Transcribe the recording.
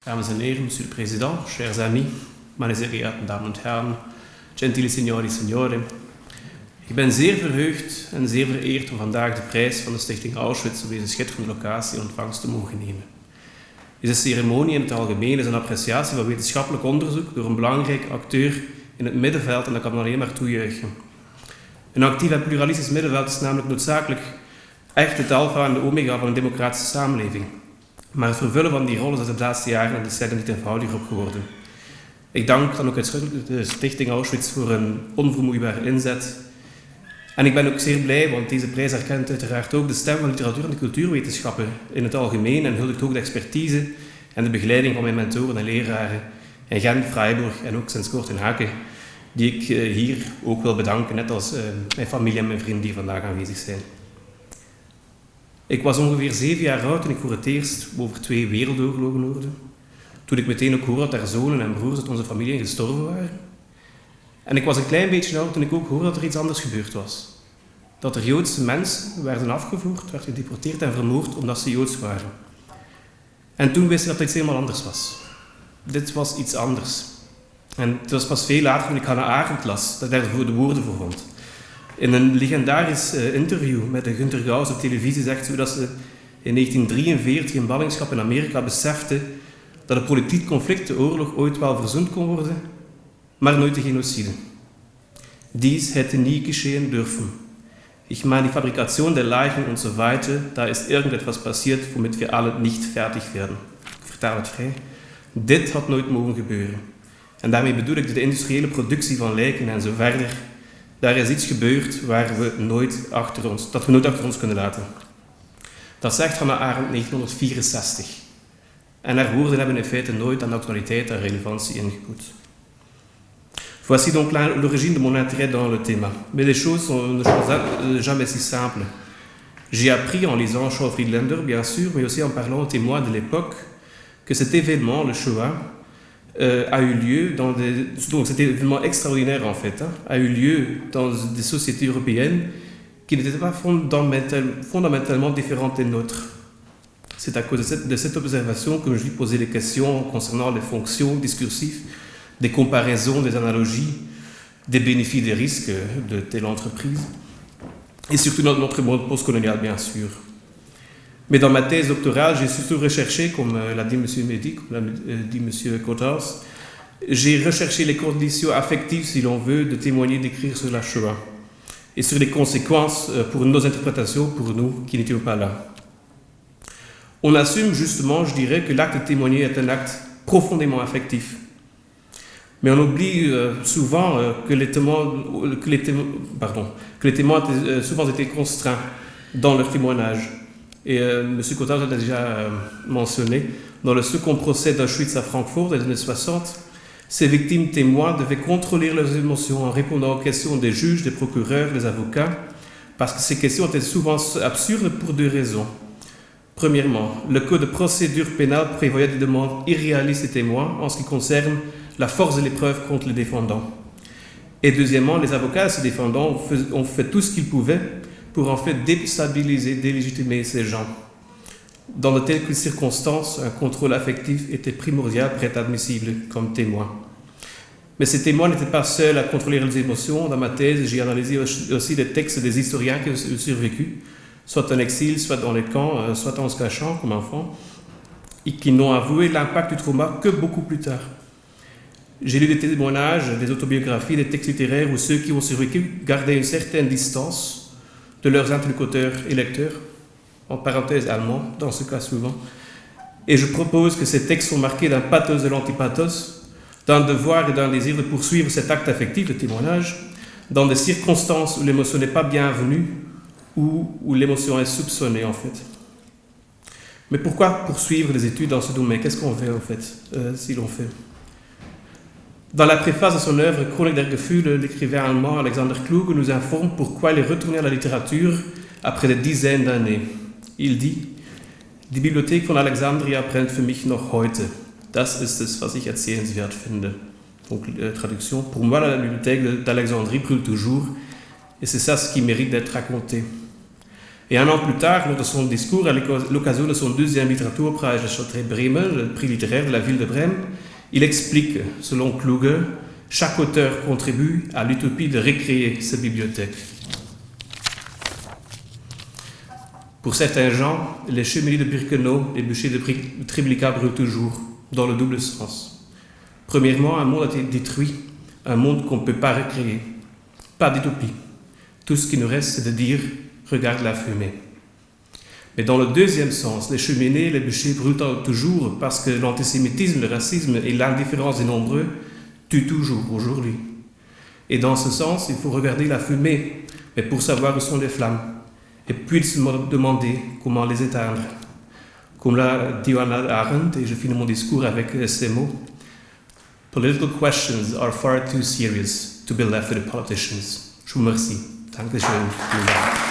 Dames en heren, monsieur le président, chers amis, meine sehr geehrten Damen und Herren, gentile signori, signore. Ik ben zeer verheugd en zeer vereerd om vandaag de prijs van de Stichting Auschwitz op deze schitterende locatie in ontvangst te mogen nemen. Deze ceremonie in het algemeen is een appreciatie van wetenschappelijk onderzoek door een belangrijke acteur in het middenveld en dat kan alleen maar toejuichen. Een actief en pluralistisch middenveld is namelijk noodzakelijk echt het alfa en de omega van een democratische samenleving. Maar het vervullen van die rol is de laatste jaren en decennia niet eenvoudiger op geworden. Ik dank dan ook uitdrukkelijk de Stichting Auschwitz voor een onvermoeibare inzet. En ik ben ook zeer blij, want deze prijs erkent uiteraard ook de stem van literatuur en de cultuurwetenschappen in het algemeen en huldigt ook de expertise en de begeleiding van mijn mentoren en leraren in Gent, Freiburg en ook sinds kort in Haken, die ik hier ook wil bedanken, net als mijn familie en mijn vrienden die vandaag aanwezig zijn. Ik was ongeveer 7 jaar oud toen ik voor het eerst over 2 wereldoorlogen hoorde. Toen ik meteen ook hoorde dat er zonen en broers uit onze familie gestorven waren. En ik was een klein beetje oud toen ik ook hoorde dat er iets anders gebeurd was. Dat er Joodse mensen werden afgevoerd, werden gedeporteerd en vermoord omdat ze Joods waren. En toen wist ik dat het iets helemaal anders was. Dit was iets anders. En het was pas veel later toen ik Hannah Arendt las, dat ik daar de woorden voor vond. In een legendarisch interview met de Günter Gauss op televisie zegt ze dat ze in 1943 in ballingschap in Amerika besefte dat het politiek conflict, de oorlog, ooit wel verzoend kon worden, maar nooit de genocide. Dies hätte nie geschehen dürfen. Ich meine, die Fabrikation der Leichen und so weiter, da ist irgendetwas passiert, womit wir alle nicht fertig werden. Ik vertaal het vrij. Dit had nooit mogen gebeuren. En daarmee bedoel ik de industriële productie van lijken en zo verder. Daar is iets gebeurd waar we nooit achter ons kunnen laten. Dat zegt Hannah Arendt 1964. En haar woorden hebben in feite nooit aan actualiteit en relevantie ingeboet. Voici donc l'origine de mon intérêt dans le thème. Mais les choses ne sont jamais si simples. J'ai appris en lisant Shaw Friedlander, bien sûr, mais aussi en parlant aux témoins de l'époque, que cet événement, le Shoah, a eu lieu donc cet événement extraordinaire en fait, a eu lieu dans des sociétés européennes qui n'étaient pas fondamentalement différentes des nôtres. C'est à cause de cette observation que je lui posais des questions concernant les fonctions discursives, des comparaisons, des analogies, des bénéfices, des risques de telle entreprise, et surtout dans notre monde postcolonial bien sûr. Mais dans ma thèse doctorale, j'ai surtout recherché, comme l'a dit M. Mehdi, comme l'a dit M. Kotas, j'ai recherché les conditions affectives, si l'on veut, de témoigner, d'écrire sur la Shoah, et sur les conséquences pour nos interprétations, pour nous qui n'étions pas là. On assume justement, je dirais, que l'acte de témoigner est un acte profondément affectif. Mais on oublie souvent que les témoins étaient, souvent étaient contraints dans leur témoignage. Et M. Kotas l'a déjà mentionné, dans le second procès d'Auschwitz à Francfort des années 60, ces victimes témoins devaient contrôler leurs émotions en répondant aux questions des juges, des procureurs, des avocats, parce que ces questions étaient souvent absurdes pour 2 raisons. Premièrement, le code de procédure pénale prévoyait des demandes irréalistes des témoins en ce qui concerne la force de l'épreuve contre les défendants. Et deuxièmement, les avocats et ses défendants ont fait tout ce qu'ils pouvaient pour en fait déstabiliser, délégitimer ces gens. Dans de telles circonstances, un contrôle affectif était primordial pour être admissible comme témoin. Mais ces témoins n'étaient pas seuls à contrôler leurs émotions. Dans ma thèse, j'ai analysé aussi les textes des historiens qui ont survécu, soit en exil, soit dans les camps, soit en se cachant comme enfants, et qui n'ont avoué l'impact du trauma que beaucoup plus tard. J'ai lu des témoignages, des autobiographies, des textes littéraires où ceux qui ont survécu gardaient une certaine distance de leurs interlocuteurs et lecteurs, en parenthèse allemands, dans ce cas souvent. Et je propose que ces textes sont marqués d'un pathos de l'antipathos, d'un devoir et d'un désir de poursuivre cet acte affectif de témoignage, dans des circonstances où l'émotion n'est pas bienvenue, ou où l'émotion est soupçonnée en fait. Mais pourquoi poursuivre les études dans ce domaine? Qu'est-ce qu'on fait en fait, si l'on fait? Dans la préface de son œuvre Chronik der Gefühle, l'écrivain allemand Alexander Kluge nous informe pourquoi il est retourné à la littérature après des dizaines d'années. Il dit: Die Bibliothek von Alexandria brennt für mich noch heute. Das ist es, was ich erzählenswert finde. Donc, traduction: Pour moi, la bibliothèque d'Alexandrie brûle toujours, et c'est ça ce qui mérite d'être raconté. Et un an plus tard, lors de son discours à l'occasion de son deuxième Literaturpreis de Châtelet-Bremen, le prix littéraire de la ville de Brême, il explique, selon Kluge, chaque auteur contribue à l'utopie de recréer sa bibliothèque. Pour certains gens, les cheminées de Birkenau, les bûchers de Treblinka brûlent toujours, dans le double sens. Premièrement, un monde a été détruit, un monde qu'on ne peut pas recréer. Pas d'utopie. Tout ce qui nous reste, c'est de dire « regarde la fumée ». Mais dans le deuxième sens, les cheminées, les bûchers brûlent toujours parce que l'antisémitisme, le racisme et l'indifférence des nombreux tuent toujours aujourd'hui. Et dans ce sens, il faut regarder la fumée, mais pour savoir où sont les flammes. Et puis se demander comment les éteindre. Comme l'a dit Hannah Arendt, et je finis mon discours avec ces mots, Political questions are far too serious to be left to the politicians. Je vous remercie. Dankeschön.